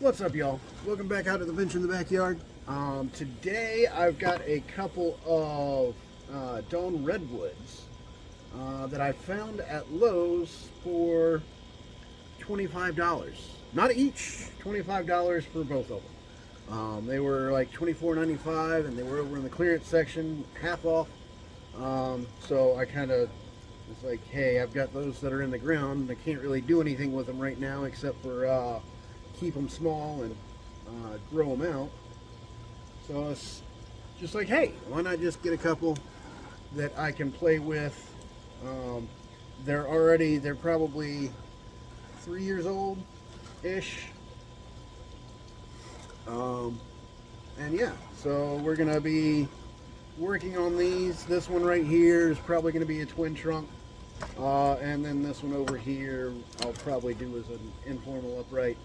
What's up, y'all? Welcome back out to the bench in the backyard. Today I've got a couple of Dawn Redwoods that I found at Lowe's for $25. Not each, $25 for both of them. They were like $24.95 and they were over in the clearance section, half off. So I kind of was like, hey, I've got those that are in the ground. I can't really do anything with them right now except for keep them small and grow them out. So it's just like, hey, why not just get a couple that I can play with? They're probably 3 years old ish. And yeah, so we're gonna be working on these. This one right here is probably gonna be a twin trunk. And then this one over here I'll probably do as an informal upright.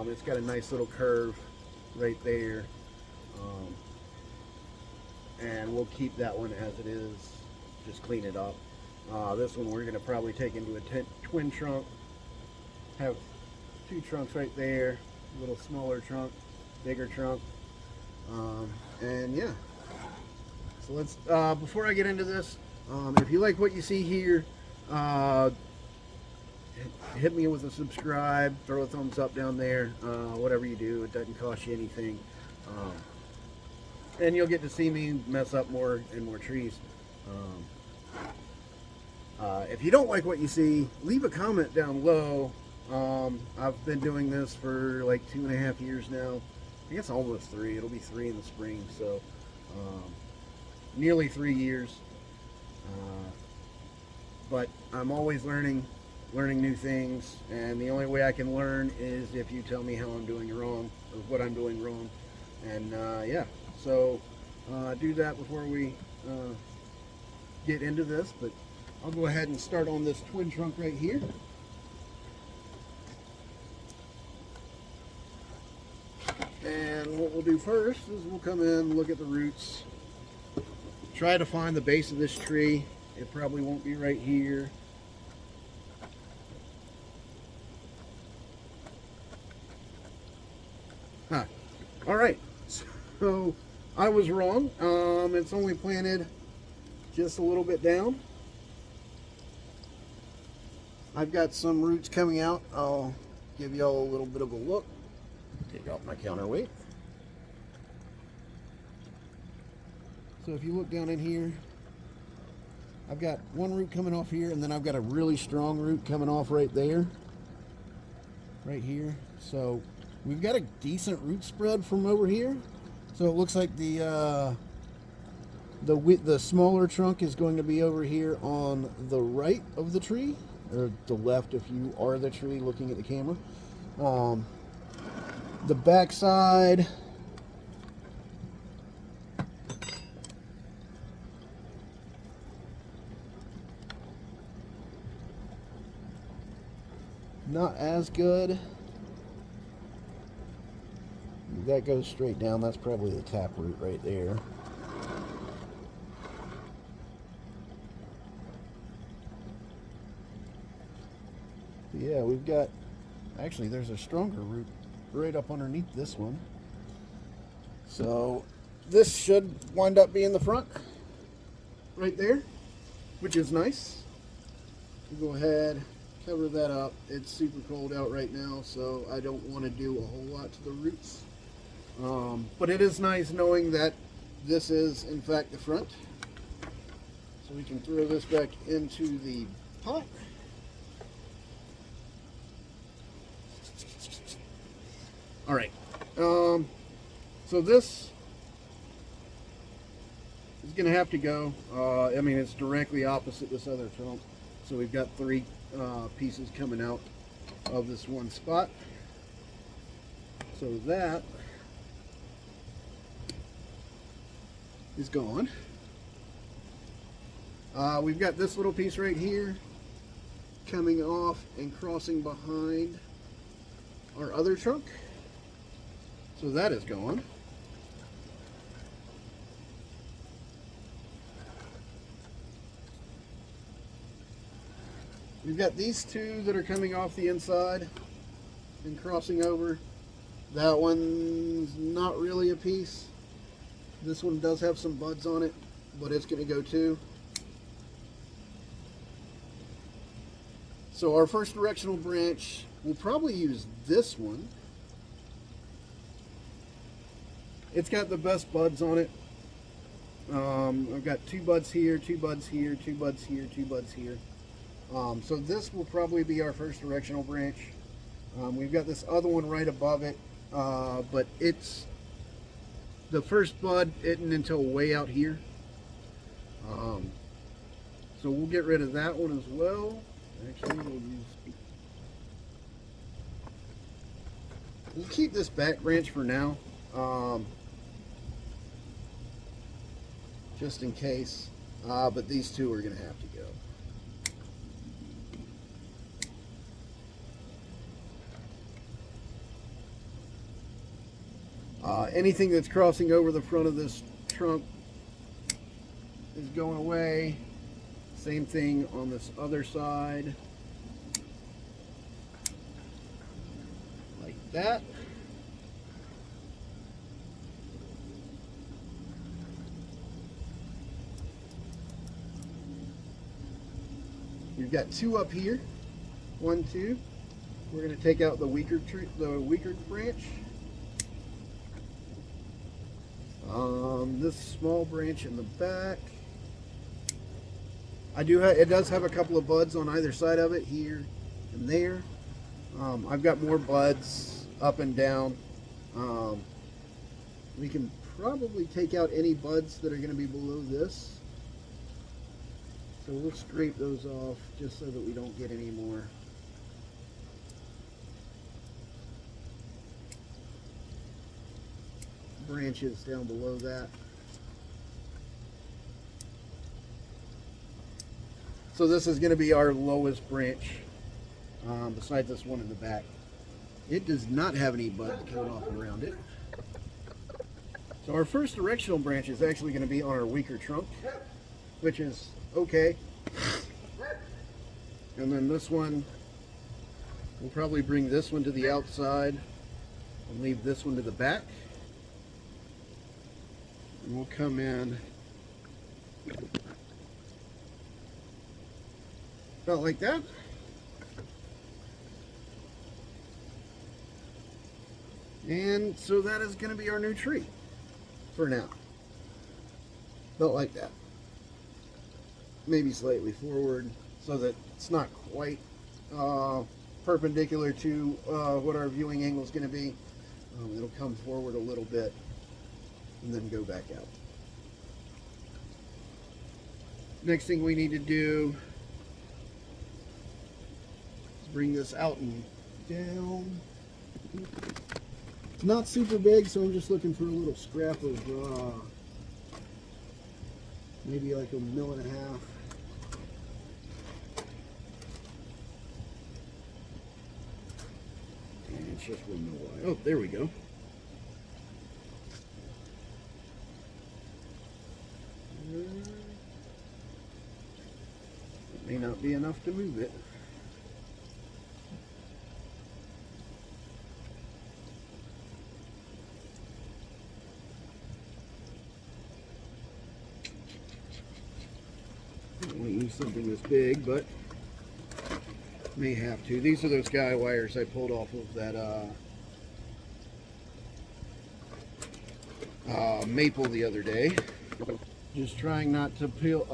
It's got a nice little curve right there, and we'll keep that one as it is, just clean it up. This one we're going to probably take into a twin trunk, have two trunks right there, a little smaller trunk, bigger trunk, and yeah. So let's, before I get into this, if you like what you see here, hit me with a subscribe, throw a thumbs up down there, whatever you do, it doesn't cost you anything, and you'll get to see me mess up more and more trees. If you don't like what you see, leave a comment down below. I've been doing this for like 2.5 years now. I guess almost 3. It'll be 3 in the spring, so nearly 3 years. But I'm always learning new things, and the only way I can learn is if you tell me how I'm doing wrong or what I'm doing wrong. And yeah, so do that before we get into this. But I'll go ahead and start on this twin trunk right here. And what we'll do first is we'll come in, look at the roots, try to find the base of this tree. It probably won't be right here. Huh. All right, so I was wrong. It's only planted just a little bit down. I've got some roots coming out. I'll give y'all a little bit of a look. Take off my counterweight. So if you look down in here, I've got one root coming off here, and then I've got a really strong root coming off right there, right here. So we've got a decent root spread from over here. So it looks like the smaller trunk is going to be over here on the right of the tree, or the left if you are the tree looking at the camera. The back side, not as good. That goes straight down. That's probably the tap root right there. Yeah, we've got, actually there's a stronger root right up underneath this one. So this should wind up being the front right there, which is nice. We'll go ahead, cover that up. It's super cold out right now, so I don't want to do a whole lot to the roots. But it is nice knowing that this is in fact the front. So we can throw this back into the pot. All right, so this is going to have to go. I mean, it's directly opposite this other trunk. So we've got 3 pieces coming out of this one spot. So that is gone. We've got this little piece right here coming off and crossing behind our other trunk. So that is gone. We've got these two that are coming off the inside and crossing over. That one's not really a piece. This one does have some buds on it, but it's going to go too. So our first directional branch, we'll probably use this one. It's got the best buds on it. I've got 2 buds here, 2 buds here, 2 buds here, 2 buds here. So this will probably be our first directional branch. We've got this other one right above it, but it's the first bud isn't until way out here. So we'll get rid of that one as well. Actually, we'll keep this back branch for now, just in case. But these 2 are going to have to go. Anything that's crossing over the front of this trunk is going away. Same thing on this other side. Like that. You've got 2 up here. 1, 2. We're going to take out the weaker branch. This small branch in the back. It does have a couple of buds on either side of it, here and there. I've got more buds up and down. We can probably take out any buds that are going to be below this. So we'll scrape those off just so that we don't get any more. Branches down below that. So this is going to be our lowest branch, besides this one in the back. It does not have any buds coming off around it. So our first directional branch is actually going to be on our weaker trunk, which is okay. And then this one, we'll probably bring this one to the outside and leave this one to the back. And we'll come in about like that. And so that is going to be our new tree for now. About like that. Maybe slightly forward so that it's not quite perpendicular to what our viewing angle is going to be. It'll come forward a little bit and then go back out. Next thing we need to do is bring this out and down. It's not super big, so I'm just looking for a little scrap of maybe like 1.5 mils. And it's just 1 mil wide. Oh, there we go. It may not be enough to move it. I don't want to use something this big, but may have to. These are those guy wires I pulled off of that maple the other day. Just trying not to peel,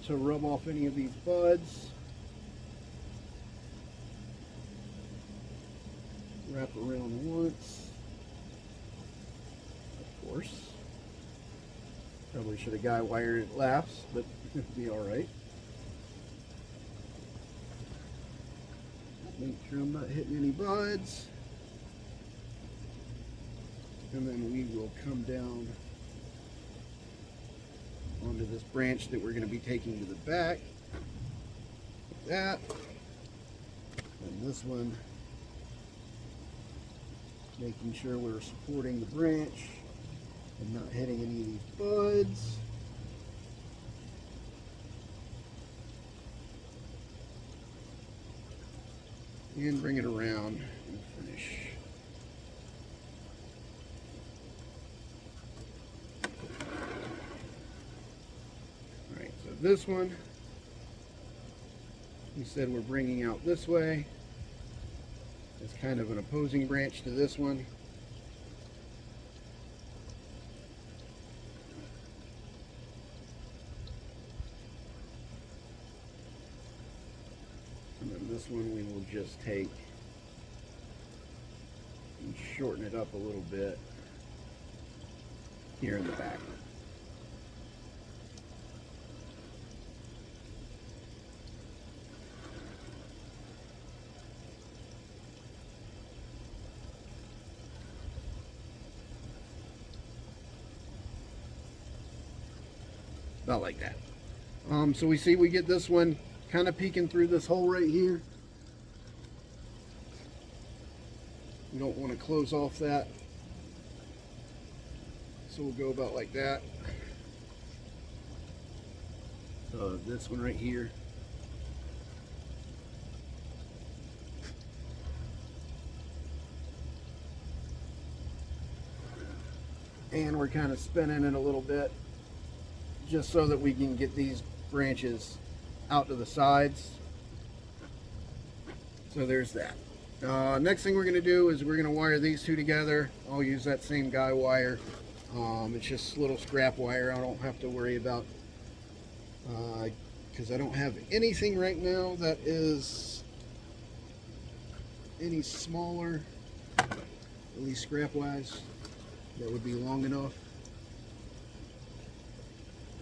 to rub off any of these buds. Wrap around once. Of course. Probably should have guy wired it last, but it'll be all right. Make sure I'm not hitting any buds. And then we will come down onto this branch that we're going to be taking to the back. Like that. And this one, making sure we're supporting the branch and not hitting any of these buds. And bring it around and finish this one, we said we're bringing out this way. It's kind of an opposing branch to this one. And then this one we will just take and shorten it up a little bit here in the back. About like that. So we see we get this one kind of peeking through this hole right here. We don't want to close off that, so we'll go about like that. So this one right here. And we're kind of spinning it a little bit, just so that we can get these branches out to the sides. So there's that. Next thing we're going to do is we're going to wire these two together. I'll use that same guy wire. It's just little scrap wire. I don't have to worry about, because I don't have anything right now that is any smaller, at least scrap wise, that would be long enough.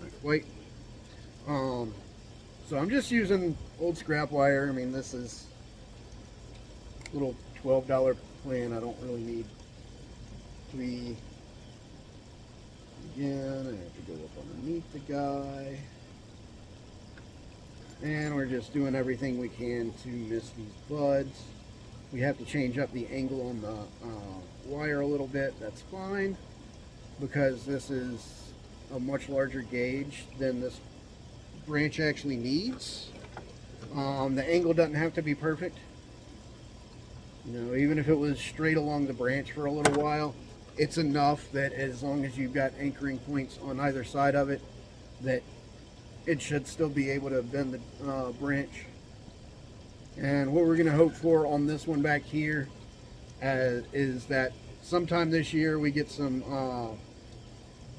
Not quite. So I'm just using old scrap wire. I mean, this is a little $12 plan. I don't really need three. Again, I have to go up underneath the guy. And we're just doing everything we can to miss these buds. We have to change up the angle on the wire a little bit. That's fine, because this is a much larger gauge than this branch actually needs. The angle doesn't have to be perfect. You know, even if it was straight along the branch for a little while, it's enough that as long as you've got anchoring points on either side of it, that it should still be able to bend the branch. And what we're going to hope for on this one back here is that sometime this year we get some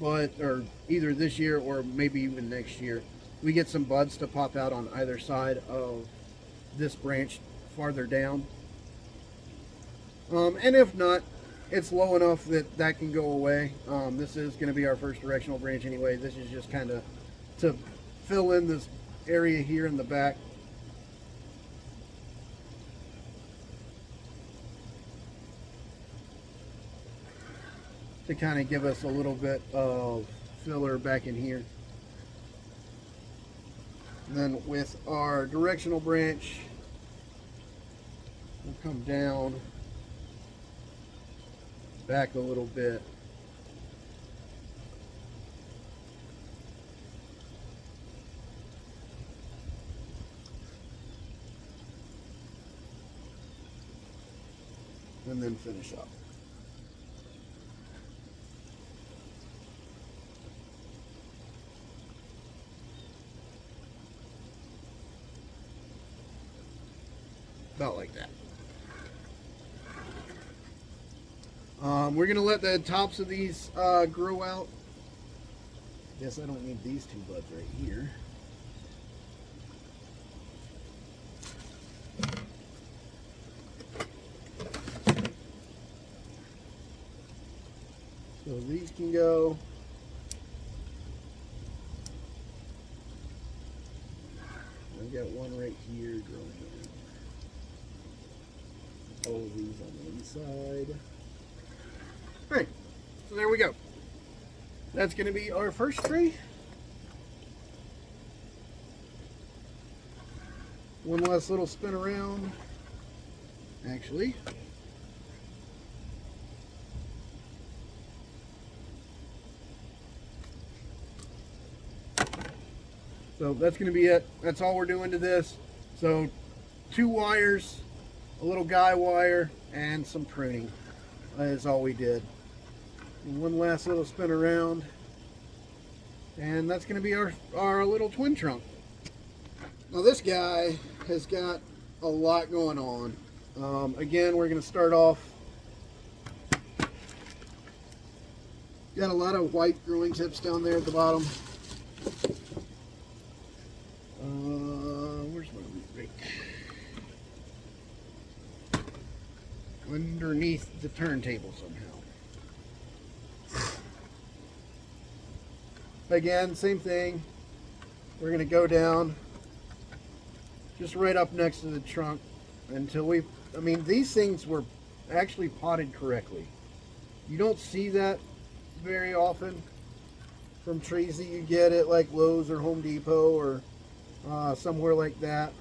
buds, or either this year or maybe even next year, we get some buds to pop out on either side of this branch farther down. And if not, it's low enough that that can go away. This is going to be our first directional branch anyway. This is just kind of to fill in this area here in the back. To kind of give us a little bit of filler back in here. And then with our directional branch, we'll come down back a little bit. And then finish up. About like that. We're going to let the tops of these grow out. Guess I don't need these two buds right here. So these can go. I've got one right here growing in. All of these on the inside. Alright, so there we go. That's going to be our first tree. One last little spin around. Actually, so that's going to be it. That's all we're doing to this. So 2 wires, a little guy wire, and some pruning. That is all we did. And one last little spin around. And that's going to be our little twin trunk. Now this guy has got a lot going on. Again, we're going to start off. Got a lot of white growing tips down there at the bottom. Where's my root rake? Underneath the turntable somehow. Again, same thing. We're going to go down just right up next to the trunk until I mean, these things were actually potted correctly. You don't see that very often from trees that you get at like Lowe's or Home Depot or somewhere like that.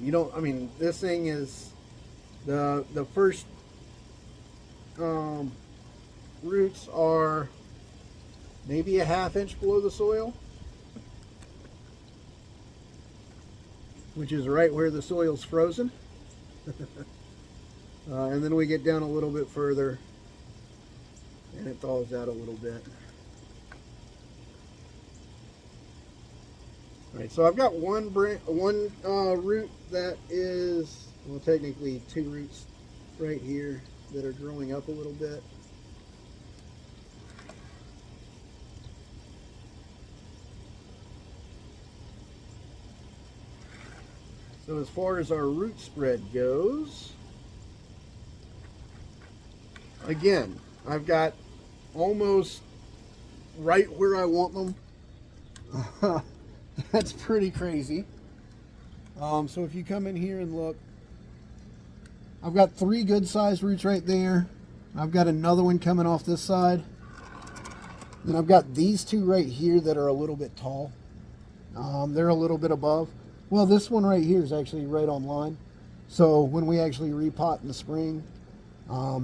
You don't, I mean, this thing is the first roots are maybe a ½ inch below the soil, which is right where the soil's frozen. And then we get down a little bit further and it thaws out a little bit. Alright, so I've got one root that is, well, technically 2 roots right here that are growing up a little bit. So as far as our root spread goes, again, I've got almost right where I want them. That's pretty crazy. So if you come in here and look, I've got 3 good sized roots right there. I've got another one coming off this side. Then I've got these 2 right here that are a little bit tall. They're a little bit above. Well, this one right here is actually right on line. So when we actually repot in the spring,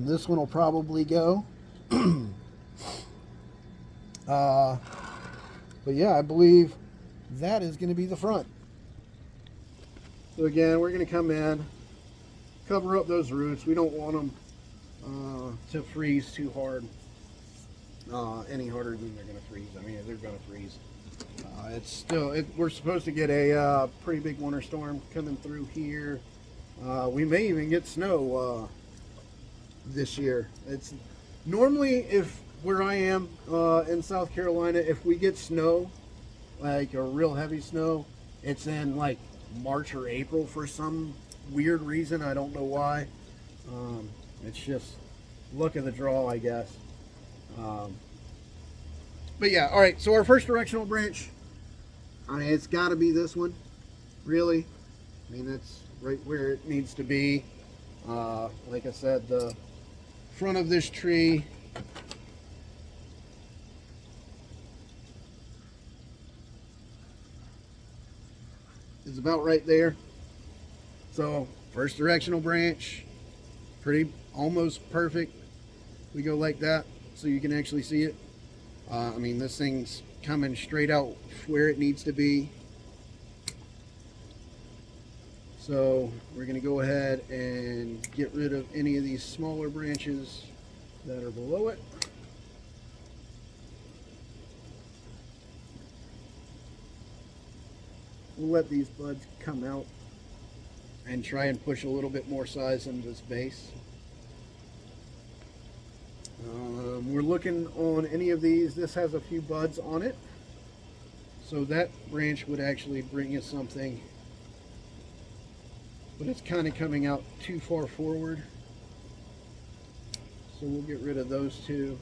this one will probably go. But yeah, I believe that is going to be the front. So again, we're going to come in, cover up those roots. We don't want them to freeze too hard, any harder than they're going to freeze. I mean, they're going to freeze. It's still, we're supposed to get a pretty big winter storm coming through here. We may even get snow this year. It's normally, if where I am in South Carolina, if we get snow, like a real heavy snow, it's in like March or April for some weird reason. I don't know why. It's just luck of the draw, I guess. But yeah, all right, so our first directional branch, I mean, it's got to be this one, really. I mean, that's right where it needs to be. Like I said, the front of this tree is about right there. So first directional branch, pretty almost perfect. We go like that so you can actually see it. I mean, this thing's coming straight out where it needs to be. So we're going to go ahead and get rid of any of these smaller branches that are below it. We'll let these buds come out and try and push a little bit more size into this base. We're looking on any of these. This has a few buds on it, so that branch would actually bring us something, but it's kind of coming out too far forward, so we'll get rid of those 2.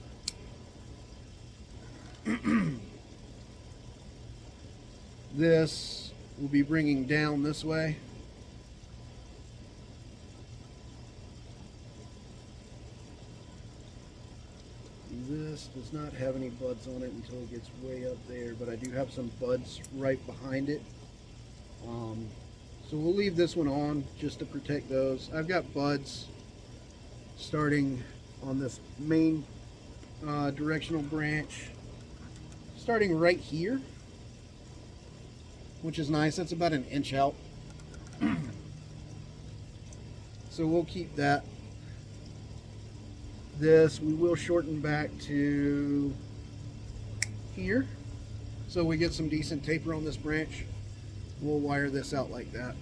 This will be bringing down this way. This does not have any buds on it until it gets way up there, but I do have some buds right behind it. So we'll leave this one on just to protect those. I've got buds starting on this main directional branch, starting right here, which is nice. That's about 1 inch out. So we'll keep that. This we will shorten back to here, so we get some decent taper on this branch. We'll wire this out like that.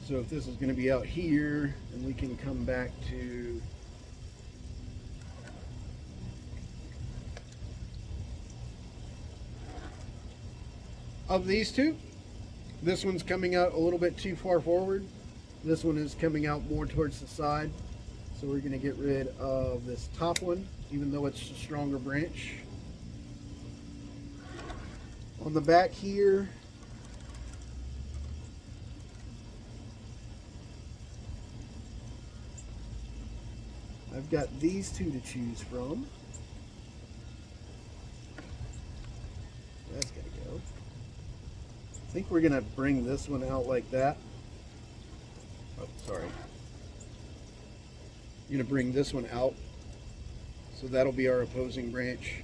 So if this is going to be out here, and we can come back to of these two, this one's coming out a little bit too far forward. This one is coming out more towards the side. So we're going to get rid of this top one, even though it's a stronger branch. On the back here, I've got these two to choose from. That's got to go. I think we're going to bring this one out like that. Oh, sorry. I'm going to bring this one out. So that'll be our opposing branch.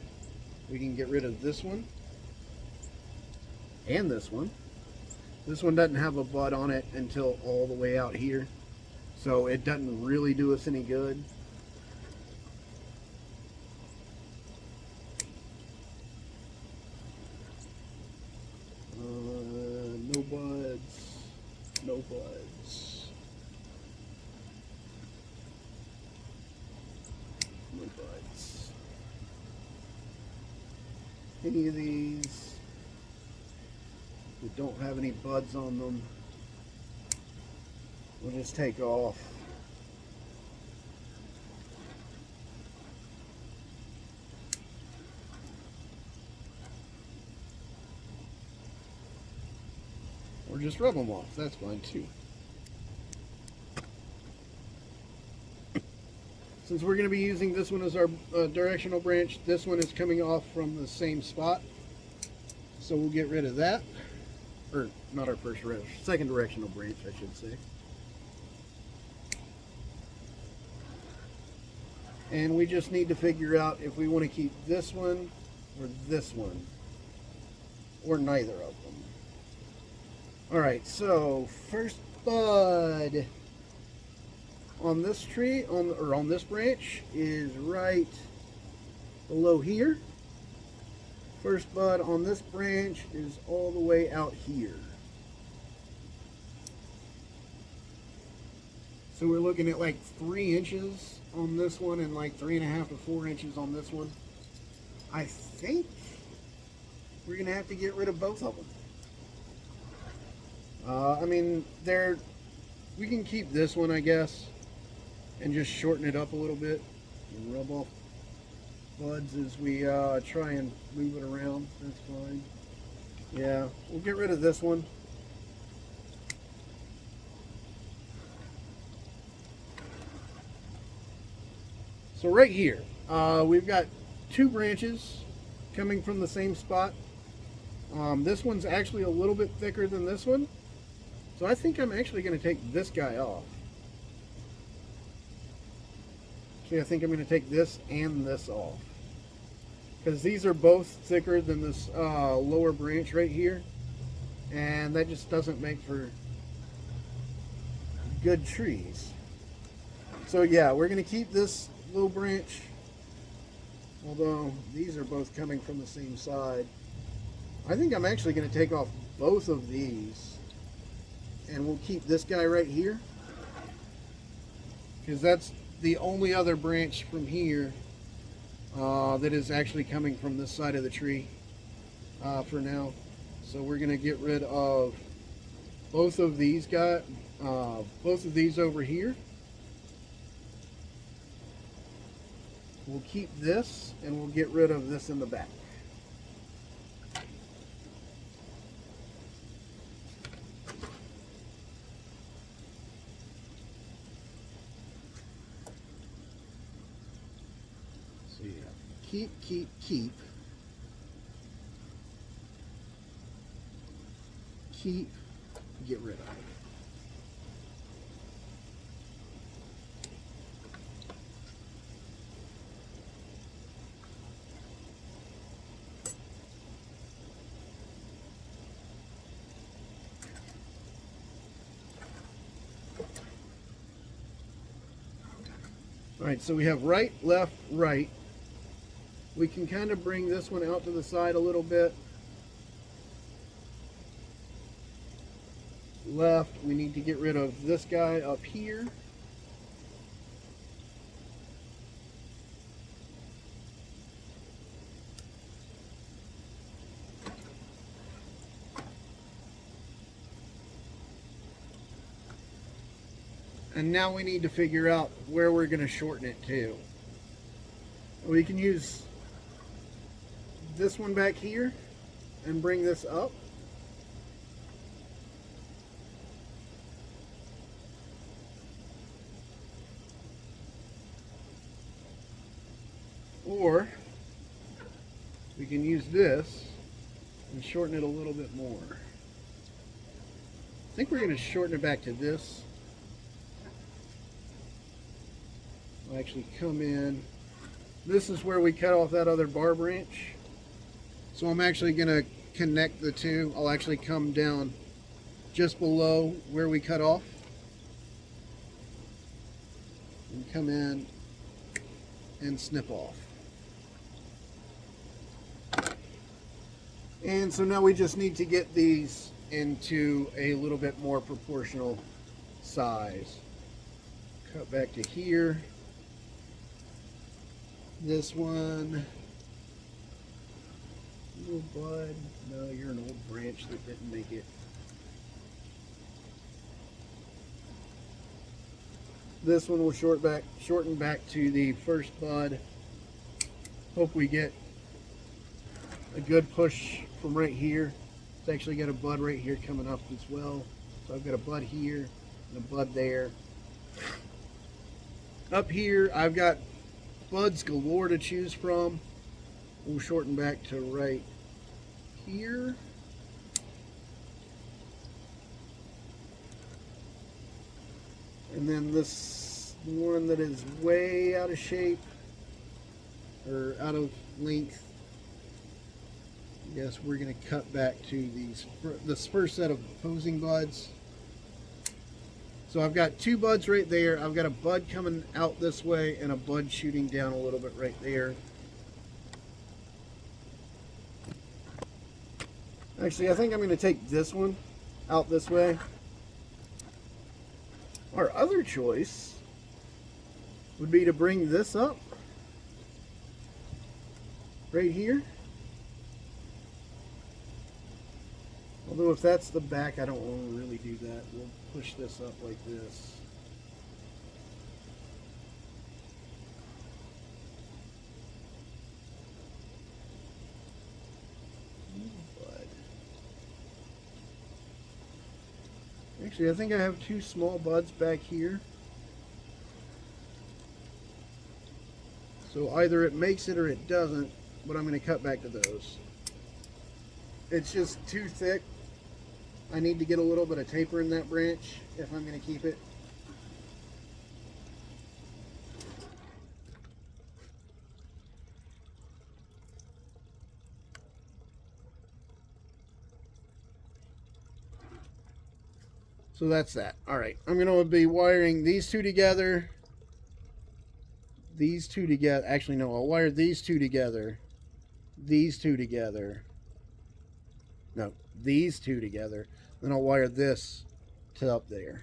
We can get rid of this one. And this one. This one doesn't have a bud on it until all the way out here. So it doesn't really do us any good. No buds. No buds. No buds. Any of these that don't have any buds on them, we'll just take off. Or just rub them off, that's fine too. Since we're going to be using this one as our directional branch, this one is coming off from the same spot. So we'll get rid of that. Or not our second directional branch, I should say. And we just need to figure out if we want to keep this one or this one, or neither of them. Alright, so first bud on this tree, on this branch, is right below here. First bud on this branch is all the way out here. So we're looking at like 3 inches on this one and like 3.5 to 4 inches on this one. I think we're gonna have to get rid of both of them. I mean, we can keep this one, I guess, and just shorten it up a little bit and rub off buds as we try and move it around. That's fine. Yeah, we'll get rid of this one. So right here, we've got 2 branches coming from the same spot. This one's actually a little bit thicker than this one. So I think I'm actually going to take this guy off. Actually, I think I'm going to take this and this off. Because these are both thicker than this lower branch right here. And that just doesn't make for good trees. So yeah, we're going to keep this low branch. Although these are both coming from the same side. I think I'm actually going to take off both of these. And we'll keep this guy right here. Because that's the only other branch from here that is actually coming from this side of the tree for now. So we're going to get rid of both of these guys, both of these over here. We'll keep this and we'll get rid of this in the back. So yeah, keep, get rid of it. All right, so we have right, left, right. We can kind of bring this one out to the side a little bit. Left, we need to get rid of this guy up here. And now we need to figure out where we're going to shorten it to. We can use this one back here and bring this up. Or we can use this and shorten it a little bit more. I think we're going to shorten it back to this. I'll actually come in. This is where we cut off that other bar branch. So I'm actually going to connect the two. I'll actually come down just below where we cut off. And come in and snip off. And so now we just need to get these into a little bit more proportional size. Cut back to here. This one, little bud. No, you're an old branch that didn't make it. This one will shorten back to the first bud. Hope we get a good push from right here. It's actually got a bud right here coming up as well. So I've got a bud here and a bud there. Up here, I've got buds galore to choose from. We'll shorten back to right here. And then this one that is way out of shape or out of length, I guess we're going to cut back to this first set of opposing buds. So I've got two buds right there. I've got a bud coming out this way and a bud shooting down a little bit right there. Actually, I think I'm going to take this one out this way. Our other choice would be to bring this up right here. Although if that's the back, I don't want to really do that. We'll push this up like this. Actually, I think I have two small buds back here. So either it makes it or it doesn't, but I'm going to cut back to those. It's just too thick. I need to get a little bit of taper in that branch if I'm going to keep it. So that's that. All right, I'm going to be wiring these two together. These two together. Actually, no, I'll wire these two together. These two together. No, these two together. Then I'll wire this to up there.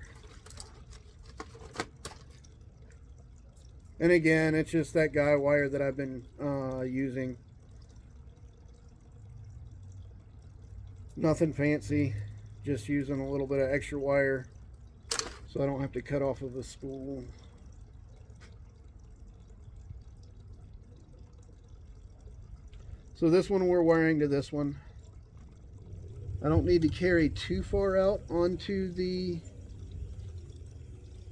And again, it's just that guy wire that I've been using. Nothing fancy. Just using a little bit of extra wire so I don't have to cut off of the spool. So this one we're wiring to this one. I don't need to carry too far out onto the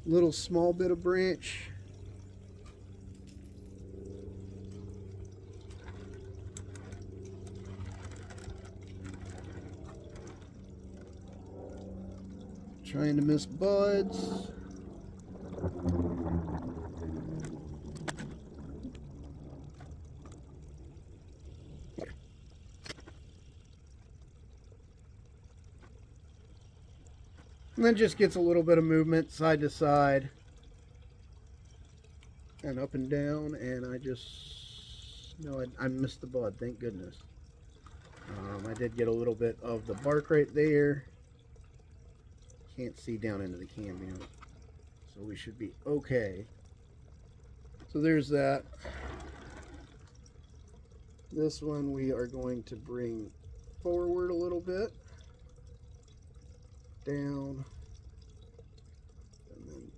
little small bit of branch. Trying to miss buds. And then just gets a little bit of movement side to side. and up and down, and I just, no, I missed the bud, thank goodness. I did get a little bit of the bark right there. Can't see down into the cambium, so we should be okay. So there's that. This one we are going to bring forward a little bit, down, and then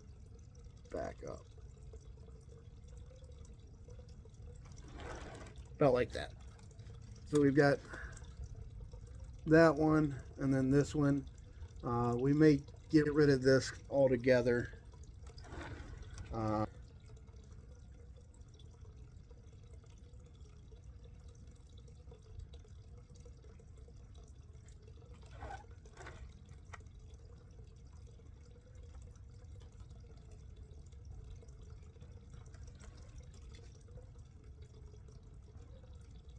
back up. About like that. So we've got that one, and then this one. We may get rid of this altogether.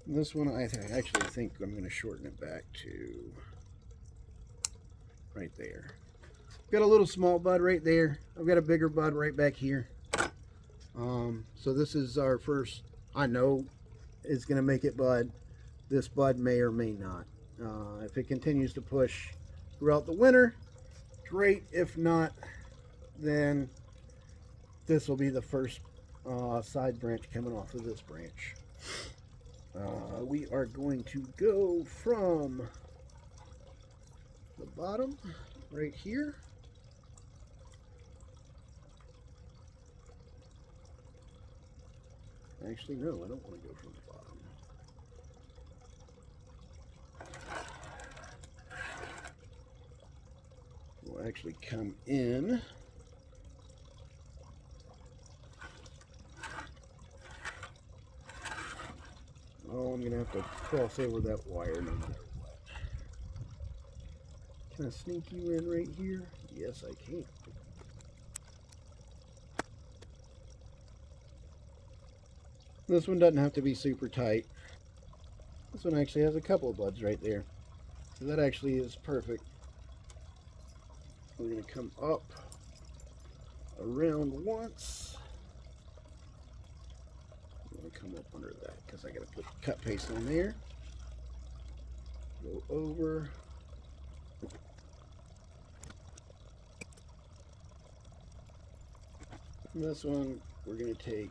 This one I actually think I'm going to shorten it back to right there. Got a little small bud right there. I've got a bigger bud right back here. So this is our first, I know is going to make it bud. This bud may or may not. If it continues to push throughout the winter, great. If not, then this will be the first side branch coming off of this branch. We are going to go from the bottom right here. Actually, no, I don't want to go from the bottom. We'll actually come in. Oh, I'm going to have to cross over that wire no matter what. Can I sneak you in right here? Yes, I can. This one doesn't have to be super tight. This one actually has a couple of buds right there. So that actually is perfect. We're going to come up around once. I'm going to come up under that because I got to put cut paste on there. Go over. And this one we're going to take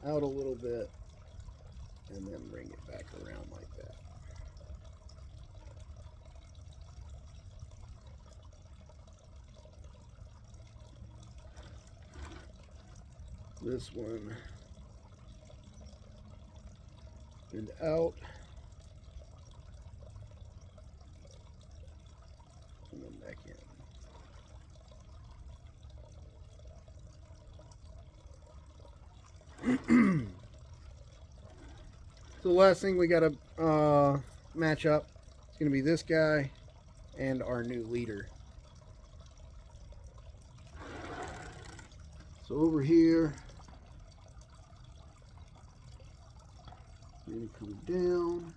out a little bit and then bring it back around like that. This one and out, and then back in. So the last thing we got to match up is going to be this guy and our new leader. So over here, we're going to come down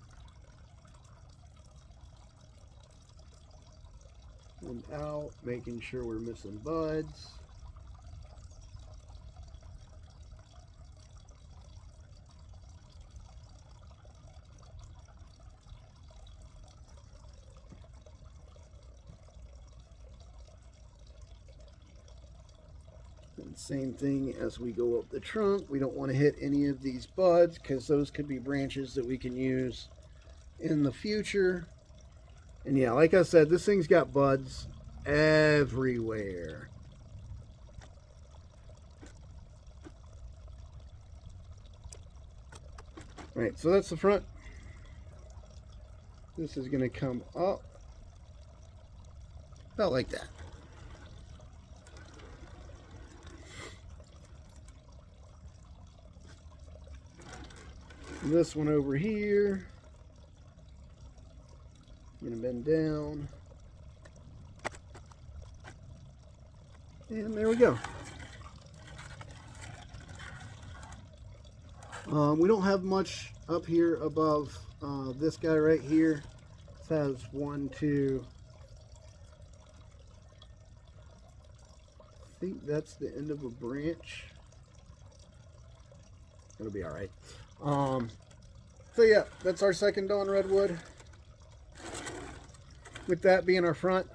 and out, making sure we're missing buds. And same thing as we go up the trunk. We don't want to hit any of these buds because those could be branches that we can use in the future. And yeah, like I said, this thing's got buds everywhere. Right, so that's the front. This is going to come up about like that. This one over here, I'm going to bend down, and there we go. We don't have much up here above this guy right here. This has 1, 2, I think that's the end of a branch. It'll be all right. So yeah, that's our second Dawn Redwood. With that being our front.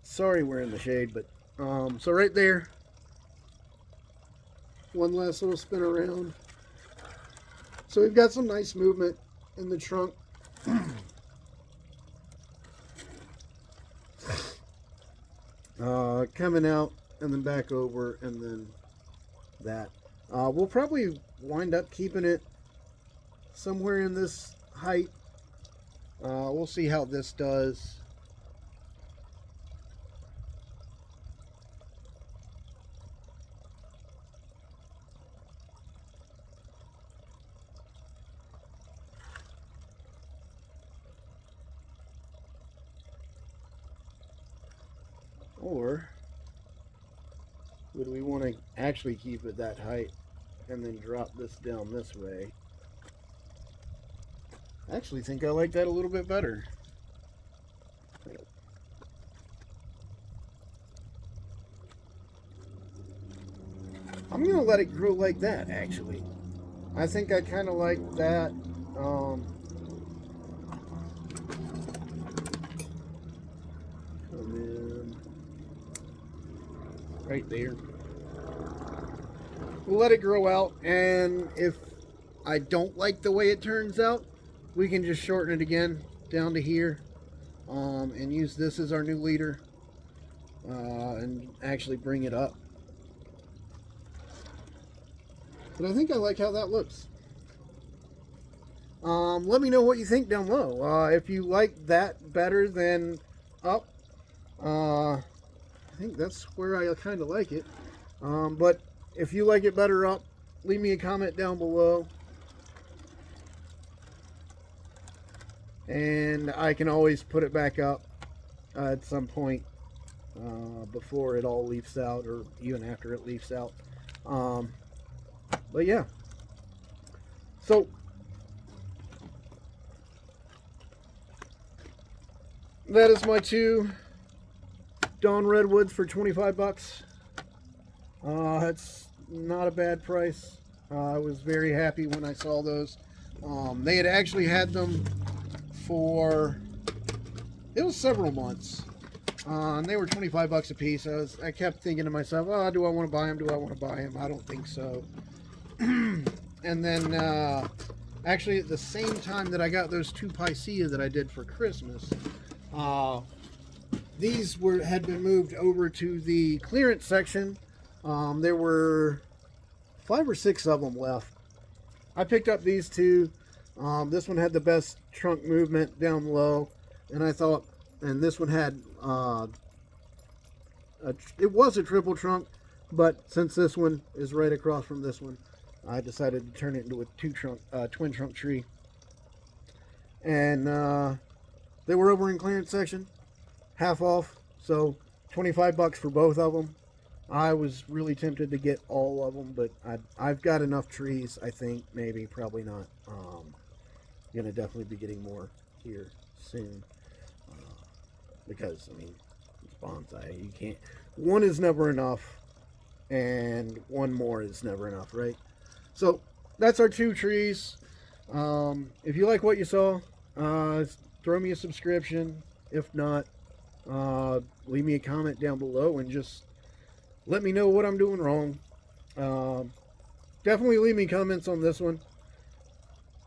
Sorry we're in the shade, but so right there, one last little spin around. So we've got some nice movement in the trunk. Coming out and then back over and then that. We'll probably wind up keeping it somewhere in this height. We'll see how this does. Or would we want to actually keep it that height and then drop this down this way? I actually think I like that a little bit better. I'm going to let it grow like that, actually. I think I kind of like that. Right there. We'll let it grow out, and if I don't like the way it turns out, we can just shorten it again down to here, and use this as our new leader, and actually bring it up. But I think I like how that looks. Let me know what you think down below. If you like that better than up, I think that's where I kind of like it. But if you like it better up, leave me a comment down below. And I can always put it back up at some point before it all leaves out, or even after it leaves out. But yeah. So that is my two Dawn Redwoods for 25 bucks. That's not a bad price. I was very happy when I saw those. They had actually had them for, it was several months. And they were 25 bucks a piece. I kept thinking to myself, oh, do I want to buy them? Do I want to buy them? I don't think so. And then actually at the same time that I got those two Picea that I did for Christmas, these had been moved over to the clearance section. There were 5 or 6 of them left. I picked up these two. This one had the best trunk movement down low, and I thought, and this one had it was a triple trunk, but since this one is right across from this one, I decided to turn it into a twin trunk tree. And they were over in clearance section, half off, so 25 bucks for both of them. I was really tempted to get all of them, but I've got enough trees, I think. Maybe, probably not. Gonna definitely be getting more here soon, because I mean, it's bonsai. You can't. One is never enough, and one more is never enough, right? So that's our 2 trees. If you like what you saw, throw me a subscription. If not, leave me a comment down below and just let me know what I'm doing wrong. Definitely leave me comments on this one,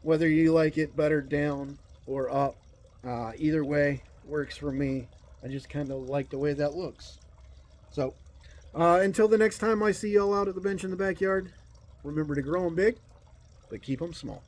whether you like it better down or up. Either way works for me. I just kind of like the way that looks. So until the next time I see y'all out at the bench in the backyard, remember to grow them big, but keep them small.